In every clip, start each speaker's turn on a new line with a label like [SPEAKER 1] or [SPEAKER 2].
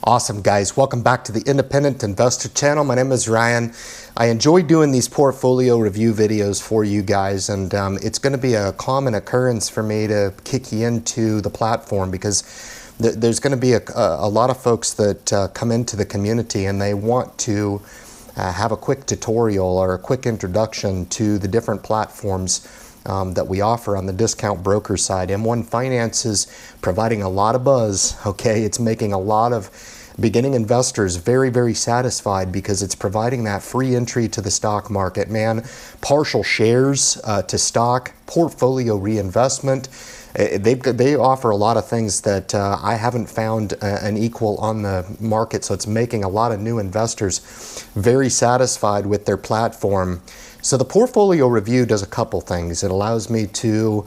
[SPEAKER 1] Awesome, guys. Welcome back to the Independent Investor Channel. My name is Ryan. I enjoy doing these portfolio review videos for you guys, and it's going to be a common occurrence for me to kick you into the platform because there's going to be a lot of folks that come into the community and they want to have a quick tutorial or a quick introduction to the different platforms that we offer on the discount broker side. M1 Finance is providing a lot of buzz, okay? It's making a lot of beginning investors very, very satisfied because it's providing that free entry to the stock market, man. Partial shares to stock, portfolio reinvestment. They offer a lot of things that I haven't found an equal on the market, so it's making a lot of new investors very satisfied with their platform. So the portfolio review does a couple things. It allows me to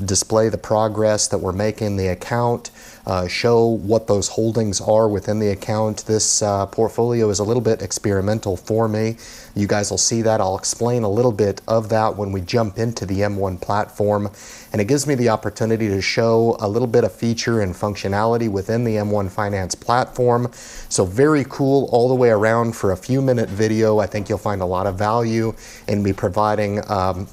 [SPEAKER 1] display the progress that we're making in the account, show what those holdings are within the account. This portfolio is a little bit experimental for me. You guys will see that. I'll explain a little bit of that when we jump into the M1 platform. And it gives me the opportunity to show a little bit of feature and functionality within the M1 Finance platform. So very cool all the way around for a few-minute video. I think you'll find a lot of value in me providing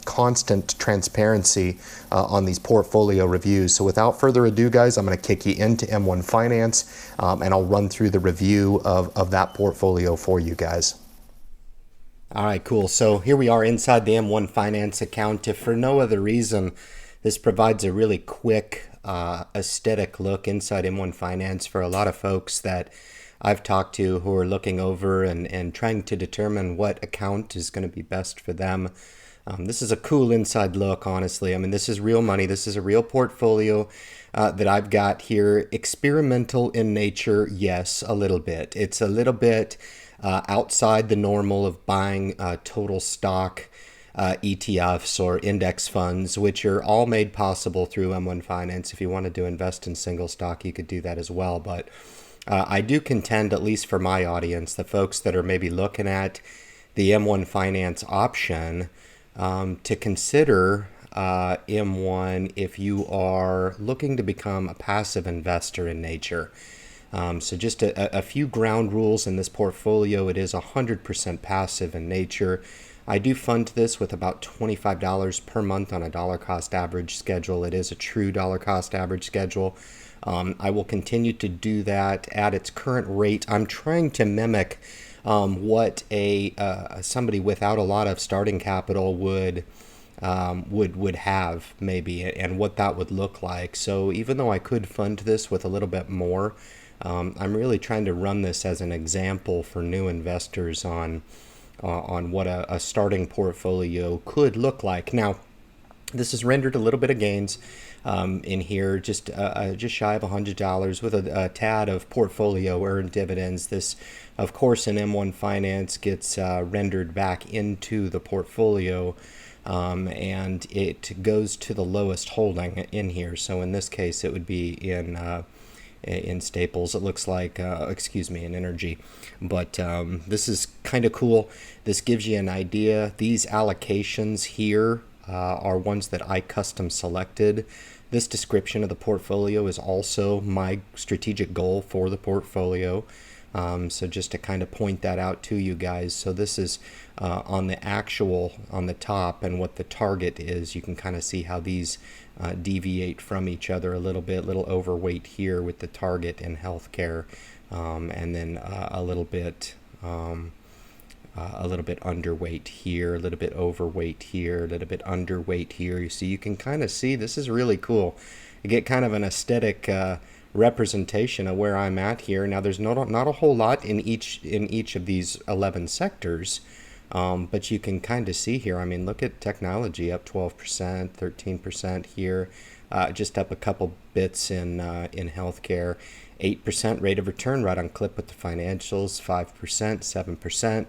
[SPEAKER 1] constant transparency on these portfolio reviews. So without further ado, guys, I'm going to kick you into M1 Finance and I'll run through the review of that portfolio for you guys. All right, cool. So here we are inside the M1 Finance account. If for no other reason, this provides a really quick aesthetic look inside M1 Finance for a lot of folks that I've talked to who are looking over and trying to determine what account is going to be best for them. This is a cool inside look, honestly. I mean, this is real money. This is a real portfolio that I've got here. Experimental in nature, yes, a little bit. It's a little bit outside the normal of buying total stock ETFs or index funds, which are all made possible through M1 Finance. If you wanted to invest in single stock, you could do that as well. But I do contend, at least for my audience, the folks that are maybe looking at the M1 Finance option, to consider M1 if you are looking to become a passive investor in nature. So just a few ground rules in this portfolio. It is 100% passive in nature. I do fund this with about $25 per month on a dollar cost average schedule. It is a true dollar cost average schedule. I will continue to do that at its current rate. I'm trying to mimic what somebody without a lot of starting capital would have maybe, and what that would look like. So even though I could fund this with a little bit more, I'm really trying to run this as an example for new investors on what a starting portfolio could look like. Now, this has rendered a little bit of gains in here, just shy of $100 with a tad of portfolio earned dividends. This, of course, in M1 Finance gets rendered back into the portfolio, and it goes to the lowest holding in here. So in this case, it would be in Staples, it looks like, in Energy. But this is kind of cool. This gives you an idea. These allocations here are ones that I custom selected. This description of the portfolio is also my strategic goal for the portfolio. So just to kind of point that out to you guys. So this is on the top, and what the target is. You can kind of see how these deviate from each other a little bit. Little overweight here with the target in healthcare, and then a little bit underweight here, a little bit overweight here, a little bit underweight here. You see, you can kind of see this is really cool. You get kind of an aesthetic representation of where I'm at here. Now, there's not a whole lot in each of these 11 sectors, but you can kind of see here. I mean, look at technology up 12%, 13% here, just up a couple bits in healthcare. 8% rate of return right on clip with the financials, 5%, 7%.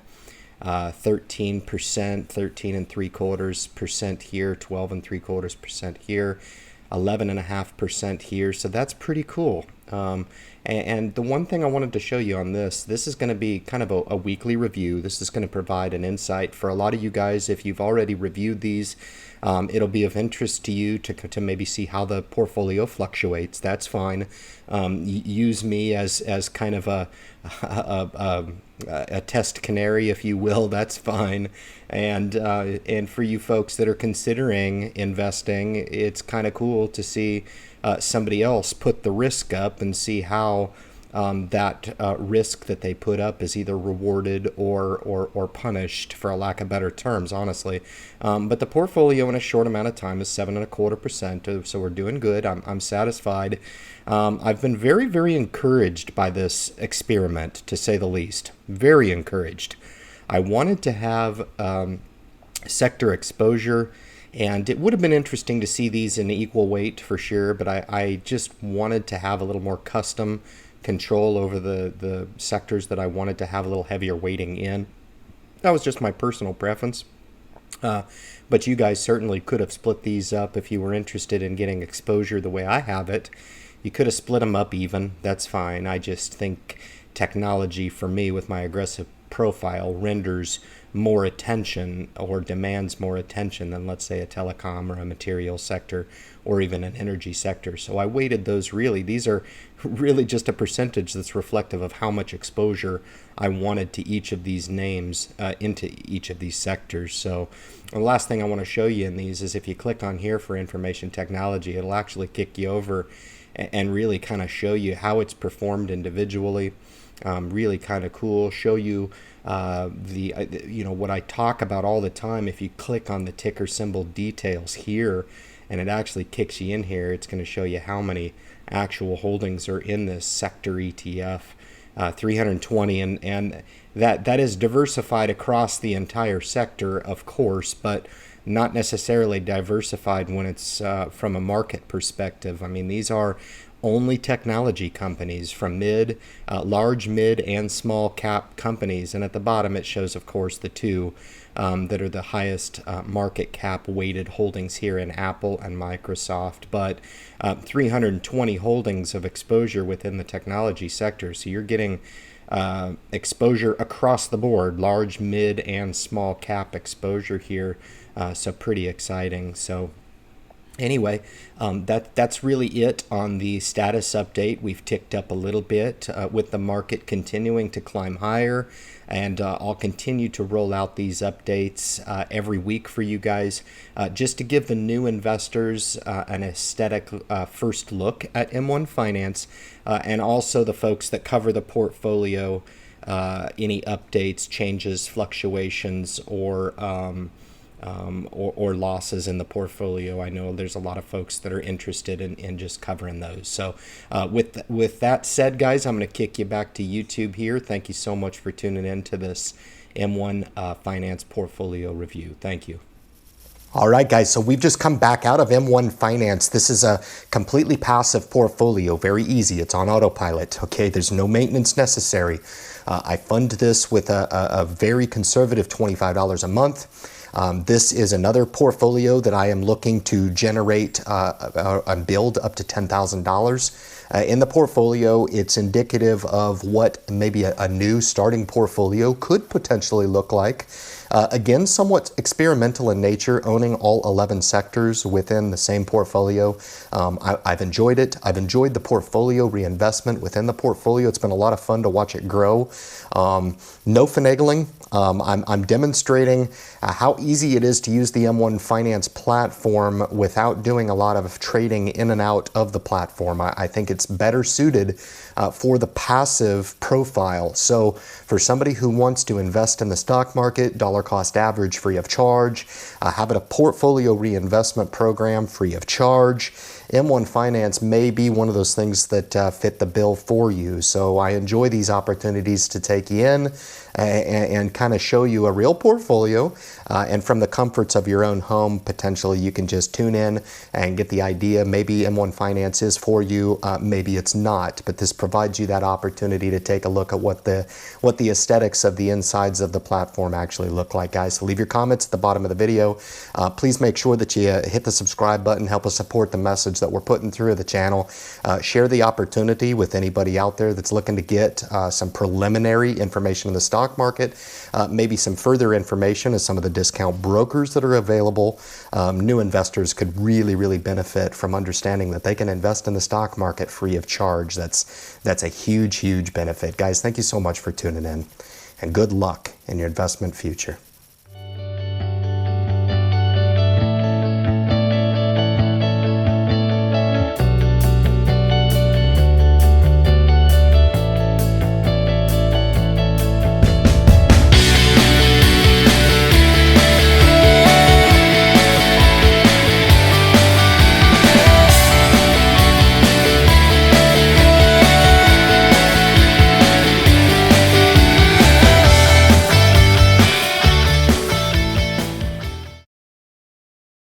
[SPEAKER 1] 13%, 13.75% here, 12.75% here, 11.5% here. So that's pretty cool. And the one thing I wanted to show you on this is going to be kind of a weekly review. This is going to provide an insight for a lot of you guys. If you've already reviewed these, it'll be of interest to you to maybe see how the portfolio fluctuates. That's fine. Use me as kind of a test canary, if you will. That's fine. And for you folks that are considering investing, it's kind of cool to see somebody else put the risk up and see how that risk that they put up is either rewarded or punished, for a lack of better terms, honestly. But the portfolio in a short amount of time is 7.25%, so we're doing good. I'm satisfied. I've been very, very encouraged by this experiment, to say the least. Very encouraged. I wanted to have sector exposure, and it would have been interesting to see these in equal weight for sure, but I just wanted to have a little more custom control over the sectors that I wanted to have a little heavier weighting in. That was just my personal preference. But you guys certainly could have split these up if you were interested in getting exposure the way I have it. You could have split them up even. That's fine. I just think technology, for me, with my aggressive profile, renders more attention or demands more attention than, let's say, a telecom or a material sector or even an energy sector. So I weighted those really. These are really just a percentage that's reflective of how much exposure I wanted to each of these names into each of these sectors. So the last thing I want to show you in these is if you click on here for information technology, it'll actually kick you over and really kind of show you how it's performed individually. Really kind of cool. Show you what I talk about all the time. If you click on the ticker symbol details here, and it actually kicks you in here, it's going to show you how many actual holdings are in this sector ETF, 320, and that is diversified across the entire sector, of course, but not necessarily diversified when it's from a market perspective. I mean, these are only technology companies, from large, mid, and small cap companies. And at the bottom, it shows, of course, the two that are the highest market cap weighted holdings here in Apple and Microsoft. But 320 holdings of exposure within the technology sector. So you're getting exposure across the board, large, mid, and small cap exposure here. So pretty exciting. So anyway, that's really it on the status update. We've ticked up a little bit with the market continuing to climb higher, and I'll continue to roll out these updates every week for you guys, just to give the new investors an aesthetic first look at M1 Finance, and also the folks that cover the portfolio, any updates, changes, fluctuations, or losses in the portfolio. I know there's a lot of folks that are interested in just covering those. So with that said, guys, I'm going to kick you back to YouTube here. Thank you so much for tuning in to this M1 Finance portfolio review. Thank you.
[SPEAKER 2] All right, guys, so we've just come back out of M1 Finance. This is a completely passive portfolio, very easy. It's on autopilot, okay? There's no maintenance necessary. I fund this with a very conservative $25 a month. This is another portfolio that I am looking to generate and build up to $10,000. In the portfolio, it's indicative of what maybe a new starting portfolio could potentially look like. Again, somewhat experimental in nature, owning all 11 sectors within the same portfolio. I've enjoyed it. I've enjoyed the portfolio reinvestment within the portfolio. It's been a lot of fun to watch it grow. No finagling. I'm demonstrating how easy it is to use the M1 Finance platform without doing a lot of trading in and out of the platform. I think it's better suited for the passive profile. So for somebody who wants to invest in the stock market, dollar cost average free of charge, having a portfolio reinvestment program free of charge, M1 Finance may be one of those things that fit the bill for you. So I enjoy these opportunities to take you in and kind of show you a real portfolio, and from the comforts of your own home, potentially you can just tune in and get the idea. Maybe M1 Finance is for you, maybe it's not, but this provides you that opportunity to take a look at what the aesthetics of the insides of the platform actually look like, guys. So leave your comments at the bottom of the video. Please make sure that you hit the subscribe button, help us support the message that we're putting through the channel. Share the opportunity with anybody out there that's looking to get some preliminary information in the stock market, maybe some further information as some of the discount brokers that are available. New investors could really benefit from understanding that they can invest in the stock market free of charge. That's a huge benefit. Guys, thank you so much for tuning in, and good luck in your investment future.